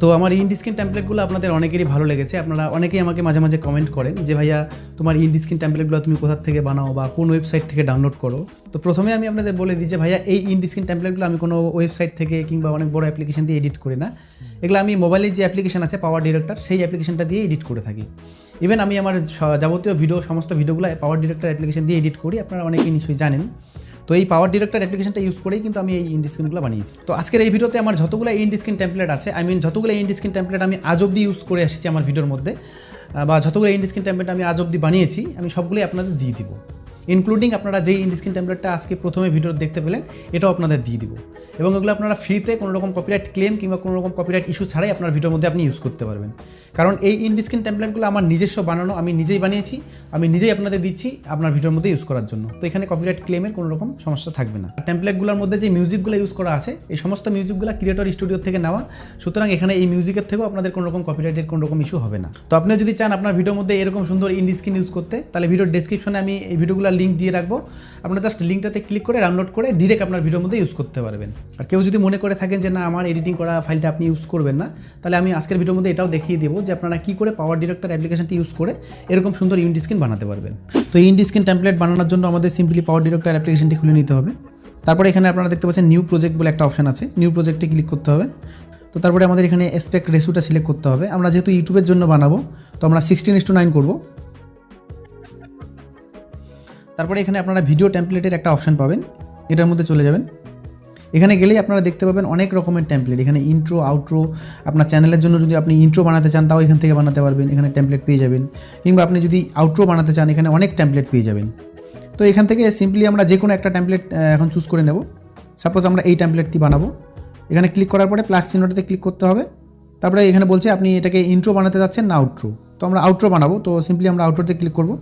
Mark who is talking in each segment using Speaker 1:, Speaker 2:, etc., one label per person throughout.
Speaker 1: তো আমার ইনডিস্ক্রিন টেমপ্লেটগুলো আপনাদের অনেকেরই ভালো লেগেছে। আপনারা অনেকেই আমাকে মাঝে মাঝে কমেন্ট করেন যে ভাইয়া তোমার ইনডিস্ক্রিন টেমপ্লেটগুলো তুমি কোথা থেকে বানাও বা কোন ওয়েবসাইট থেকে ডাউনলোড করো। তো প্রথমে আমি আপনাদের বলে দিই যে ভাইয়া এই ইনডিস্ক্রিন টেমপ্লেটগুলো আমি কোনো ওয়েবসাইট থেকে কিংবা অনেক বড় অ্যাপ্লিকেশন দিয়ে এডিট করি না। এগুলো আমি মোবাইলের যে অ্যাপ্লিকেশন আছে পাওয়ার ডিরেক্টর, সেই অ্যাপ্লিকেশনটা দিয়ে এডিট করে থাকি। ইভেন আমি আমার যাবতীয় সমস্ত ভিডিওগুলো পাওয়ার ডিরেক্টর অ্যাপ্লিকেশন দিয়ে এডিট করি, আপনারা অনেকেই নিশ্চয়ই জানেন। তো এই পাওয়ার ডিরেক্টর অ্যাপ্লিকেশনটা ইউজ করেই কিন্তু আমি এই ইনডিস্ক্রিনগুলো বানিয়েছি। তো আজকের এই ভিডিওতে আমার যতগুলো ইনডিস্ক্রিন টেমপ্লেট আছে, যতগুলো ইনডিস্ক্রিন টেমপ্লেট আমি আজ অব্দি ইউজ করে এসেছি আমার ভিডিওর মধ্যে, বা যতগুলো ইনডিস্ক্রিন টেমপ্লেট আমি আজ অব্দি বানিয়েছি, আমি সবগুলোই আপনাদের দিয়ে দিব। ইনক্লুডিং আপনারা যেই ইনডিস্ক্রিন টেমপ্লেটটা আজকে প্রথমে ভিডিও দেখতে পেলেন, এটাও আপনাদের দিয়ে দিব। এবং এগুলো আপনারা ফ্রিতে কোনো রকম কপিরাইট ক্লেম কিংবা কোনো রকম কপিরাইট ইস্যু ছাড়াই আপনার ভিডিওর মধ্যে আপনি ইউজ করতে পারবেন। কারণ এই ইনডিস্ক্রিন টেমপ্লেটগুলো আমার নিজস্ব বানানো, আমি নিজেই বানিয়েছি, আমি নিজেই আপনাদের দিচ্ছি আপনার ভিডিওর মধ্যে ইউজ করার জন্য। তো এখানে কপিরাইট ক্লেমের কোনো রকম সমস্যা থাকবে না। টেমপ্লেটগুলোর মধ্যে যে মিউজিকগুলো ইউজ করা আছে, এই সমস্ত মিউজিকগুলো ক্রিয়েটর স্টুডিও থেকে নেওয়া, সুতরাং এখানে এই মিউজিকের থেকেও আপনাদের কোনো রকম কপিরাইটের কোনো রকম ইস্যু হবে না। তো আপনি যদি চান আপনার ভিডিওর মধ্যে এরকম সুন্দর ইনডিস্ক্রিন ইউজ করতে, তাহলে ভিডিওর ডেসক্রিপশনে আমি এই ভিডিওগুলোর লিঙ্ক দিয়ে রাখবো। আপনারা জাস্ট লিঙ্কটাতে ক্লিক করে ডাউনলোড করে ডিরেক্ট আপনার ভিডিওর মধ্যে ইউজ করতে পারবেন। আর কেউ যদি মনে করে থাকেন যে না আমার এডিটিং করা ফাইলটা আপনি ইউজ করবেন না, তাহলে আমি আজকের ভিডিওর মধ্যে এটাও দেখিয়ে দেবো যে আপনারা কী করে পাওয়ার ডিরেক্টর অ্যাপ্লিকেশনটি ইউজ করে এরকম সুন্দর ইনডিস্ক্রিন বানাতে পারবেন। তো ইনডিস্ক্রিন টেমপ্লেট বানানোর জন্য আমাদের সিম্পলি পাওয়ার ডিরেক্টর অ্যাপ্লিকেশনটি খুলে নিতে হবে। তারপরে এখানে আপনারা দেখতে পাচ্ছেন নিউ প্রজেক্ট বলে একটা অপশন আছে, নিউ প্রজেক্টে ক্লিক করতে হবে। তো তারপরে আমাদের এখানে অ্যাসপেক্ট রেশিওটা সিলেক্ট করতে হবে। আমরা যেহেতু ইউটিউবের জন্য বানাবো, তো আমরা 16:9 করব। তারপরে এখানে আপনারা ভিডিও টেমপ্লেটের একটা অপশন পাবেন, এটার মধ্যে চলে যাবেন। এখানে গেলেই আপনারা দেখতে পাবেন অনেক রকমের টেমপ্লেট। এখানে ইন্ট্রো, আউট্রো, আপনার চ্যানেলের জন্য যদি আপনি ইন্ট্রো বানাতে চান তাও এখান থেকে বানাতে পারবেন, এখানে টেমপ্লেট পেয়ে যাবেন। কিংবা আপনি যদি আউট্রো বানাতে চান, এখানে অনেক টেমপ্লেট পেয়ে যাবেন। তো এখান থেকে সিম্পলি আমরা যে কোনো একটা টেমপ্লেট এখন চুজ করে নেব। সাপোজ আমরা এই টেমপ্লেটটি বানাবো। এখানে ক্লিক করার পরে প্লাস চিহ্নটাতে ক্লিক করতে হবে। তারপরে এখানে বলছে আপনি এটাকে ইন্ট্রো বানাতে যাচ্ছেন না আউট্রো। তো আমরা আউট্রো বানাবো, তো সিম্পলি আমরা আউট্রোতে ক্লিক করব।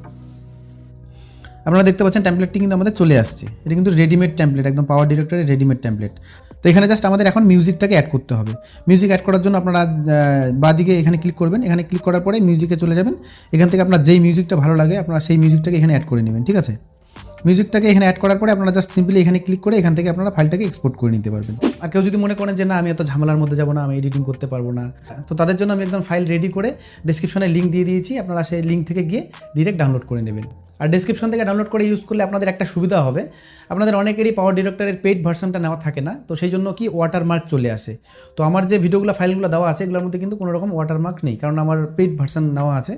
Speaker 1: আপনারা দেখতে পাচ্ছেন টেমপ্লেটটি কিন্তু আমাদের চলে আসছে। এটা কিন্তু রেডিমেড টেমপ্লেট, একদম পাওয়ার ডিরেক্টরের রেডিমেড টেমপ্লেট। তো এখানে জাস্ট আমাদের এখন মিউজিকটাকে অ্যাড করতে হবে। মিউজিক অ্যাড করার জন্য আপনারা বাঁদিকে এখানে ক্লিক করবেন। এখানে ক্লিক করার পরে মিউজিকে চলে যাবেন। এখান থেকে আপনার যেই মিউজিকটা ভালো লাগে আপনারা সেই মিউজিকটাকে এখানে অ্যাড করে নেবেন, ঠিক আছে। মিউজিকটাকে এখানে অ্যাড করার পরে আপনারা জাস্ট সিম্পলি এখানে ক্লিক করে এখান থেকে আপনারা ফাইলটাকে এক্সপোর্ট করে নিতে পারবেন। আর কেউ যদি মনে করেন যে না আমি এত ঝামেলার মধ্যে যাবো না, আমি এডিটিং করতে পারবো না, তো তাদের জন্য আমি একদম ফাইল রেডি করে ডেসক্রিপশনে লিঙ্ক দিয়ে দিয়েছি। আপনারা সেই লিঙ্ক থেকে গিয়ে ডিরেক্ট ডাউনলোড করে নেবেন। আর ডেসক্রিপশন থেকে ডাউনলোড করে ইউজ করলে আপনাদের একটা সুবিধা হবে, আপনাদের অনেকেরই পাওয়ার ডিরেক্টরের পেইড ভার্সনটা নেওয়া থাকে না, তো সেই জন্য কি ওয়াটারমার্ক চলে আসে। তো আমার যে ভিডিওগুলো ফাইলগুলো দেওয়া আছে এগুলোর মধ্যে কিন্তু কোনো রকম ওয়াটারমার্ক নেই, কারণ আমার পেইড ভার্সন নেওয়া আছে।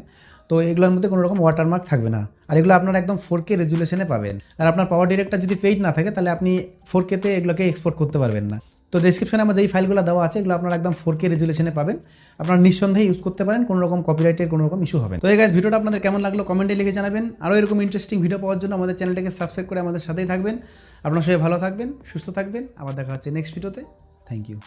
Speaker 1: তো এগুলোর মধ্যে কোনো রকম ওয়াটারমার্ক থাকবে না। আর এগুলো আপনারা একদম 4K রেজুলেশনে পাবেন। আর আপনার পাওয়ার ডিরেক্টর যদি পেইড না থাকে তাহলে আপনি 4K-তে এগুলোকে এক্সপোর্ট করতে পারবেন না। তো ডেসক্রিপশনে আমার যেই ফাইলগুলো দেওয়া আছে এগুলো আপনারা একদম 4K রেজুলেশনে পাবেন। আপনারা নিঃসন্দেহে ইউজ করতে পারেন, কোনো রকম কপিরাইটের কোনো রকম ইস্যু হবে না। তো এই গাইস, ভিডিওটা আপনাদের কেমন লাগলো কমেন্টে লিখে জানাবেন। আরও এরকম ইন্টারেস্টিং ভিডিও পাওয়ার জন্য আমাদের চ্যানেলটাকে সাবস্ক্রাইব করে আমাদের সাথেই থাকবেন। আপনার সবাই ভালো থাকবেন, সুস্থ থাকবেন। আবার দেখা হচ্ছে নেক্সট ভিডিওতে। Thank you.